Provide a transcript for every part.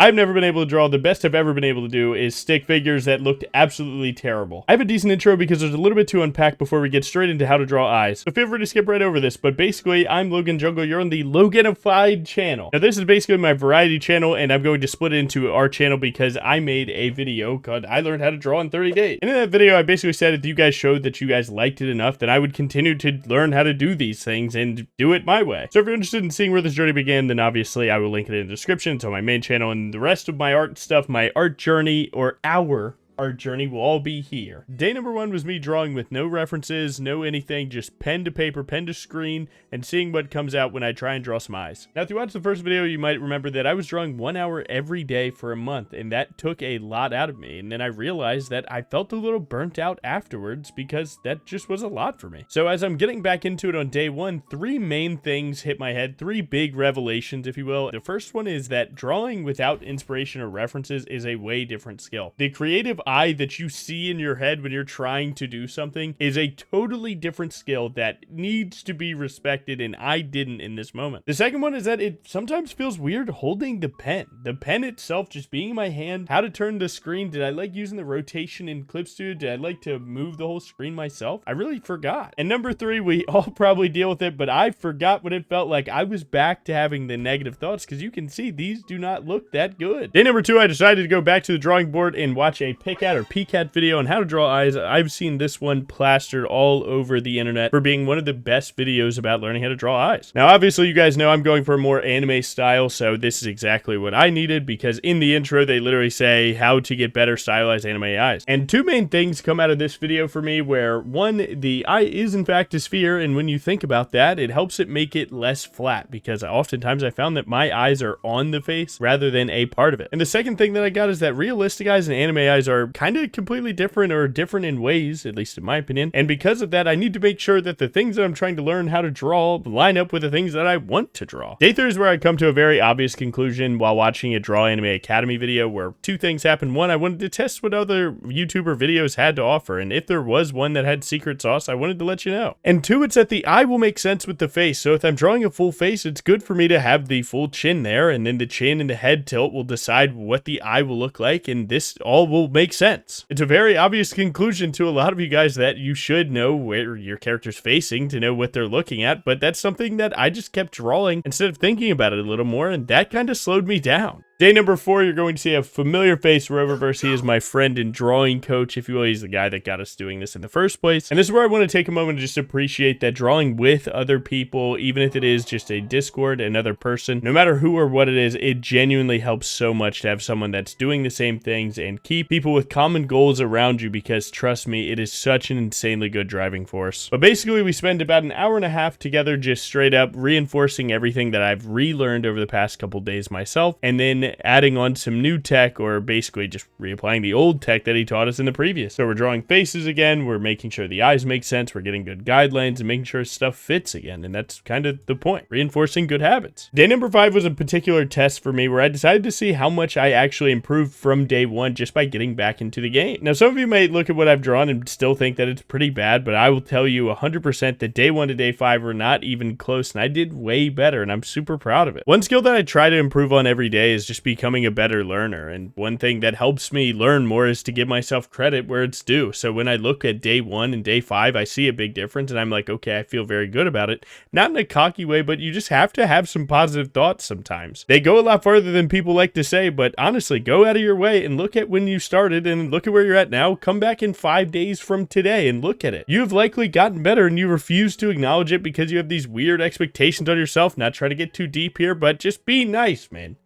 I've never been able to draw. The best I've ever been able to do is stick figures that looked absolutely terrible. I have a decent intro because there's a little bit to unpack before we get straight into how to draw eyes, so feel free to skip right over this, but basically, I'm Logan Jungle, you're on the Loganified channel. Now, this is basically my variety channel, and I'm going to split it into our channel because I made a video called I Learned How to Draw in 30 Days. And in that video, I basically said if you guys showed that you guys liked it enough, then I would continue to learn how to do these things and do it my way. So if you're interested in seeing where this journey began, then obviously I will link it in the description to my main channel, and the rest of my art stuff, my art journey, or our art journey will all be here. Day number 1 was me drawing with no references, no anything, just pen to paper, pen to screen, and seeing what comes out when I try and draw some eyes. Now, if you watched the first video, you might remember that I was drawing 1 hour every day for a month, and that took a lot out of me. And then I realized that I felt a little burnt out afterwards because that just was a lot for me. So as I'm getting back into it on day 1, 3 main things hit my head, 3 big revelations, if you will. The first one is that drawing without inspiration or references is a way different skill. The creative eye that you see in your head when you're trying to do something is a totally different skill that needs to be respected, and I didn't in this moment. The second one is that it sometimes feels weird holding the pen. The pen itself just being in my hand, how to turn the screen. Did I like using the rotation in Clip Studio? Did I like to move the whole screen myself? I really forgot. And number 3, we all probably deal with it, but I forgot what it felt like. I was back to having the negative thoughts because you can see these do not look that good. Day number 2, I decided to go back to the drawing board and watch a PicAt or PCAT video on how to draw eyes. I've seen this one plastered all over the internet for being one of the best videos about learning how to draw eyes. Now, obviously, you guys know I'm going for a more anime style, so this is exactly what I needed because in the intro, they literally say how to get better stylized anime eyes. And 2 main things come out of this video for me where, one, the eye is in fact a sphere, and when you think about that, it helps it make it less flat because oftentimes I found that my eyes are on the face rather than a part of it. And the second thing that I got is that realistic eyes and anime eyes are kind of completely different, or different in ways, at least in my opinion. And because of that, I need to make sure that the things that I'm trying to learn how to draw line up with the things that I want to draw. Day 3 is where I come to a very obvious conclusion while watching a Draw Anime Academy video where 2 things happened. One, I wanted to test what other YouTuber videos had to offer, and if there was one that had secret sauce, I wanted to let you know. And 2, it's that the eye will make sense with the face. So if I'm drawing a full face, it's good for me to have the full chin there, and then the chin and the head tilt will decide what the eye will look like, and this all will make sense. It's a very obvious conclusion to a lot of you guys that you should know where your character's facing to know what they're looking at, but that's something that I just kept drawing instead of thinking about it a little more, and that kind of slowed me down. Day number 4, you're going to see a familiar face, Roververse. He is my friend and drawing coach, if you will. He's the guy that got us doing this in the first place. And this is where I want to take a moment to just appreciate that drawing with other people, even if it is just a Discord, another person, no matter who or what it is, it genuinely helps so much to have someone that's doing the same things and keep people with common goals around you because, trust me, it is such an insanely good driving force. But basically, we spend about an hour and a half together just straight up reinforcing everything that I've relearned over the past couple days myself, and then adding on some new tech, or basically just reapplying the old tech that he taught us in the previous. So we're drawing faces again, we're making sure the eyes make sense, we're getting good guidelines, and making sure stuff fits again, and that's kind of the point, reinforcing good habits. Day number 5 was a particular test for me where I decided to see how much I actually improved from day 1 just by getting back into the game. Now, some of you may look at what I've drawn and still think that it's pretty bad, but I will tell you 100% that day 1 to day 5 were not even close, and I did way better, and I'm super proud of it. One skill that I try to improve on every day is just becoming a better learner, and one thing that helps me learn more is to give myself credit where it's due. So when I look at day 1 and day 5, I see a big difference, and I'm like, okay, I feel very good about it. Not in a cocky way, but you just have to have some positive thoughts sometimes. They go a lot farther than people like to say, but honestly, go out of your way and look at when you started and look at where you're at now. Come back in 5 days from today and look at it. You have likely gotten better, and you refuse to acknowledge it because you have these weird expectations on yourself. Not trying to get too deep here, but just be nice, man.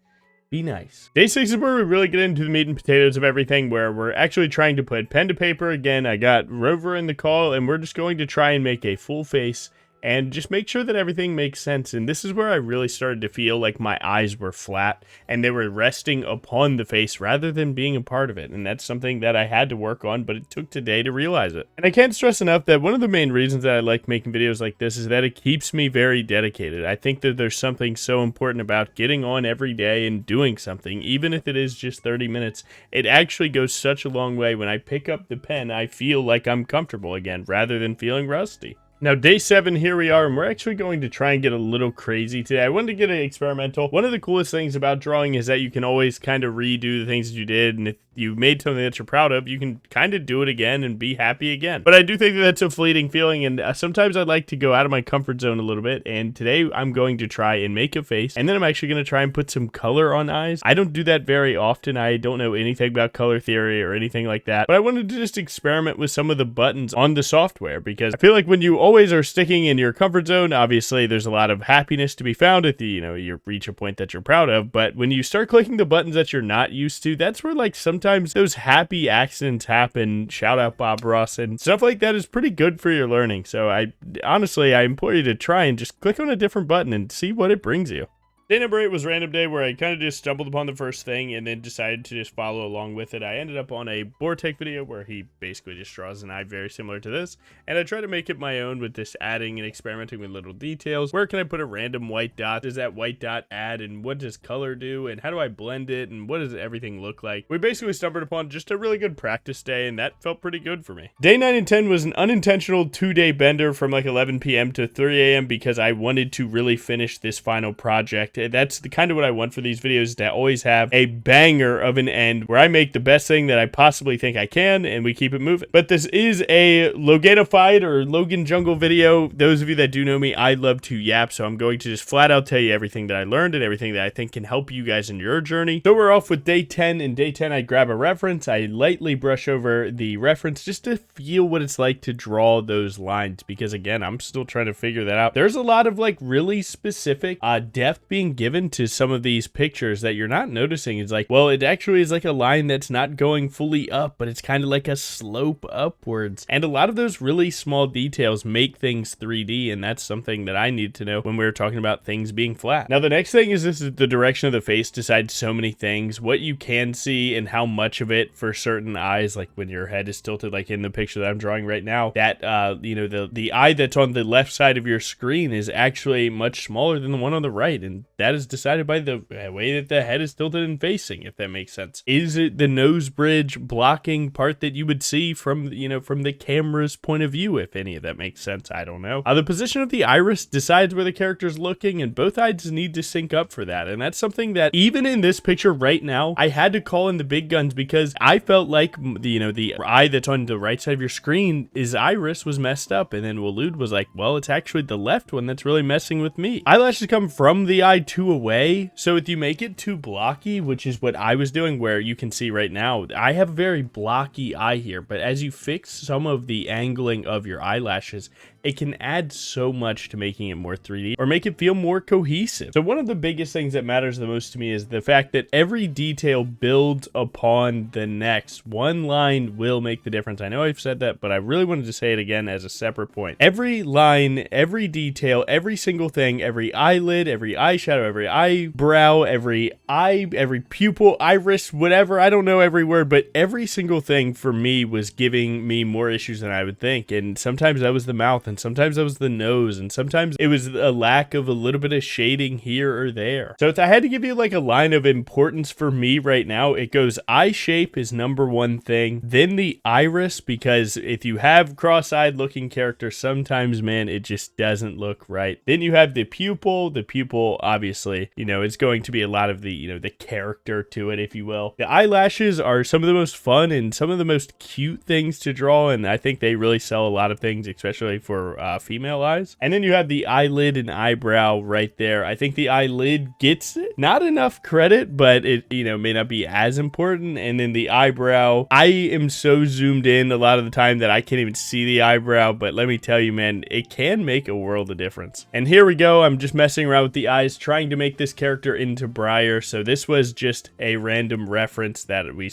Be nice. Day 6 is where we really get into the meat and potatoes of everything, where we're actually trying to put pen to paper. Again, I got Rover in the call, and we're just going to try and make a full face and just make sure that everything makes sense. And this is where I really started to feel like my eyes were flat and they were resting upon the face rather than being a part of it. And that's something that I had to work on, but it took today to realize it. And I can't stress enough that one of the main reasons that I like making videos like this is that it keeps me very dedicated. I think that there's something so important about getting on every day and doing something, even if it is just 30 minutes. It actually goes such a long way. When I pick up the pen, I feel like I'm comfortable again rather than feeling rusty. Now, day 7, here we are, and we're actually going to try and get a little crazy today. I wanted to get it experimental. One of the coolest things about drawing is that you can always kind of redo the things that you did, and if you made something that you're proud of, you can kind of do it again and be happy again. But I do think that that's a fleeting feeling, and sometimes I'd like to go out of my comfort zone a little bit, and today I'm going to try and make a face, and then I'm actually going to try and put some color on eyes. I don't do that very often. I don't know anything about color theory or anything like that, but I wanted to just experiment with some of the buttons on the software, because I feel like when you always are sticking in your comfort zone, obviously there's a lot of happiness to be found at the, you reach a point that you're proud of, but when you start clicking the buttons that you're not used to, that's where like sometimes those happy accidents happen. Shout out Bob Ross, and stuff like that is pretty good for your learning. So I implore you to try and just click on a different button and see what it brings you. Day number 8 was random day, where I kind of just stumbled upon the first thing and then decided to just follow along with it. I ended up on a Bortek video where he basically just draws an eye very similar to this, and I try to make it my own with this adding and experimenting with little details. Where can I put a random white dot? Does that white dot add, and what does color do, and how do I blend it, and what does everything look like? We basically stumbled upon just a really good practice day, and that felt pretty good for me. Day 9 and 10 was an unintentional 2-day bender from like 11 p.m. to 3 a.m. because I wanted to really finish this final project. That's the kind of what I want for these videos, to always have a banger of an end where I make the best thing that I possibly think I can and we keep it moving. But this is a Loganified or Logan Jungle video. Those of you that do know me, I love to yap, so I'm going to just flat out tell you everything that I learned and everything that I think can help you guys in your journey. So we're off with day 10. In day 10, I grab a reference. I lightly brush over the reference just to feel what it's like to draw those lines, because again, I'm still trying to figure that out. There's a lot of like really specific depth being given to some of these pictures that you're not noticing. It's like, well, it actually is like a line that's not going fully up, but it's kind of like a slope upwards. And a lot of those really small details make things 3D, and that's something that I need to know when we're talking about things being flat. Now, the next thing is this is the direction of the face decides so many things. What you can see and how much of it for certain eyes, like when your head is tilted, like in the picture that I'm drawing right now, that, the eye that's on the left side of your screen is actually much smaller than the one on the right, and that is decided by the way that the head is tilted and facing, if that makes sense. Is it the nose bridge blocking part that you would see from, from the camera's point of view, if any of that makes sense? I don't know. The position of the iris decides where the character's looking, and both eyes need to sync up for that, and that's something that even in this picture right now, I had to call in the big guns, because I felt like the eye that's on the right side of your screen, his iris was messed up, and then Waloed was like, well, it's actually the left one that's really messing with me. Eyelashes come from the eye to away, so if you make it too blocky, which is what I was doing, where you can see right now, I have a very blocky eye here, but as you fix some of the angling of your eyelashes, it can add so much to making it more 3D or make it feel more cohesive. So one of the biggest things that matters the most to me is the fact that every detail builds upon the next. One line will make the difference. I know I've said that, but I really wanted to say it again as a separate point. Every line, every detail, every single thing, every eyelid, every eyeshadow, every eyebrow, every eye, every pupil, iris, whatever, I don't know every word, but every single thing for me was giving me more issues than I would think. And sometimes that was the mouth, and sometimes that was the nose, and sometimes it was a lack of a little bit of shading here or there. So if I had to give you like a line of importance for me right now, it goes eye shape is number one thing, then the iris, because if you have cross-eyed looking characters, sometimes, man, it just doesn't look right. Then you have the pupil. The pupil, obviously, it's going to be a lot of the, the character to it, if you will. The eyelashes are some of the most fun and some of the most cute things to draw, and I think they really sell a lot of things, especially for female eyes. And then you have the eyelid and eyebrow right there. I think the eyelid gets not enough credit, but it, may not be as important. And then the eyebrow, I am so zoomed in a lot of the time that I can't even see the eyebrow, but let me tell you, man, it can make a world of difference. And here we go. I'm just messing around with the eyes, trying to make this character into Briar. So this was just a random reference that we,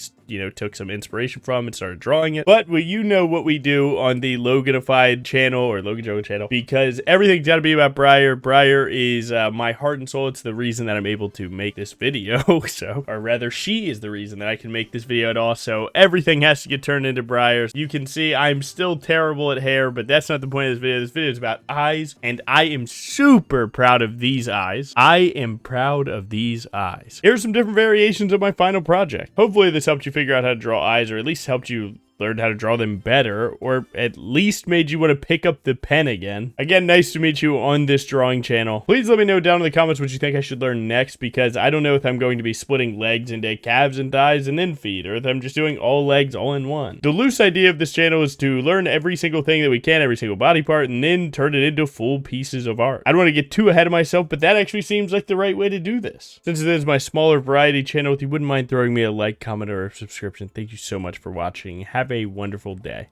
took some inspiration from and started drawing it. But you know what we do on the Loganified channel, or Logan Jungle channel, because everything's got to be about Briar. Briar is my heart and soul. It's the reason that I'm able to make this video. So, or rather, she is the reason that I can make this video at all. So everything has to get turned into Briar. You can see I'm still terrible at hair, but that's not the point of this video. This video is about eyes, and I am super proud of these eyes. I am proud of these eyes. Here's some different variations of my final project. Hopefully this helped you figure out how to draw eyes, or at least helped you learned how to draw them better, or at least made you want to pick up the pen again. Again, nice to meet you on this drawing channel. Please let me know down in the comments what you think I should learn next, because I don't know if I'm going to be splitting legs into calves and thighs and then feet, or if I'm just doing all legs all in one. The loose idea of this channel is to learn every single thing that we can, every single body part, and then turn it into full pieces of art. I don't want to get too ahead of myself, but that actually seems like the right way to do this. Since it is my smaller variety channel, if you wouldn't mind throwing me a like, comment, or a subscription, thank you so much for watching. Have a wonderful day.